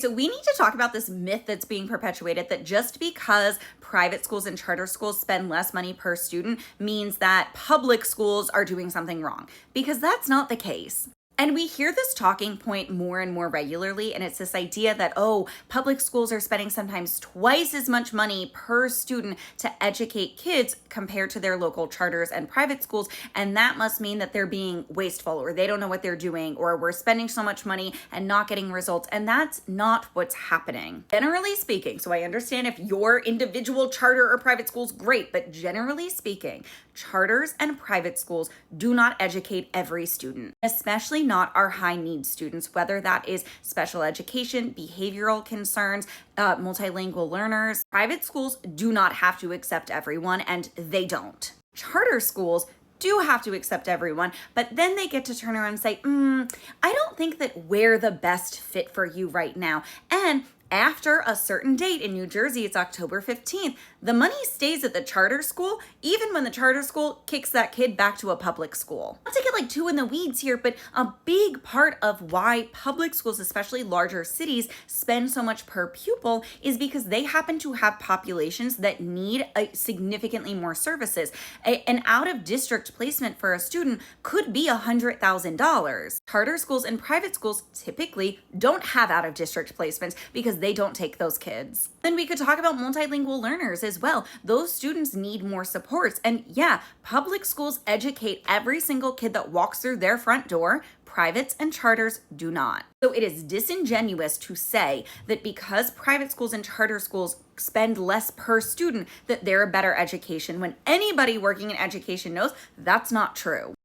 So we need to talk about this myth that's being perpetuated that just because private schools and charter schools spend less money per student means that public schools are doing something wrong, because that's not the case. And we hear this talking point more and more regularly, and it's this idea that, oh, public schools are spending sometimes twice as much money per student to educate kids compared to their local charters and private schools, and that must mean that they're being wasteful, or they don't know what they're doing, or we're spending so much money and not getting results, and that's not what's happening. Generally speaking, so I understand if your individual charter or private school's great, but generally speaking, charters and private schools do not educate every student, especially not our high needs students, whether that is special education, behavioral concerns, multilingual learners. Private schools do not have to accept everyone, and they don't. Charter schools do have to accept everyone, but then they get to turn around and say, I don't think that we're the best fit for you right now. And after a certain date in New Jersey, it's October 15th, the money stays at the charter school, even when the charter school kicks that kid back to a public school. Not to get too in the weeds here, but a big part of why public schools, especially larger cities, spend so much per pupil is because they happen to have populations that need significantly more services. An out-of-district placement for a student could be $100,000. Charter schools and private schools typically don't have out-of-district placements because they don't take those kids. Then we could talk about multilingual learners as well. Those students need more supports. And yeah, public schools educate every single kid that walks through their front door. Privates and charters do not. So it is disingenuous to say that because private schools and charter schools spend less per student, that they're a better education, when anybody working in education knows that's not true.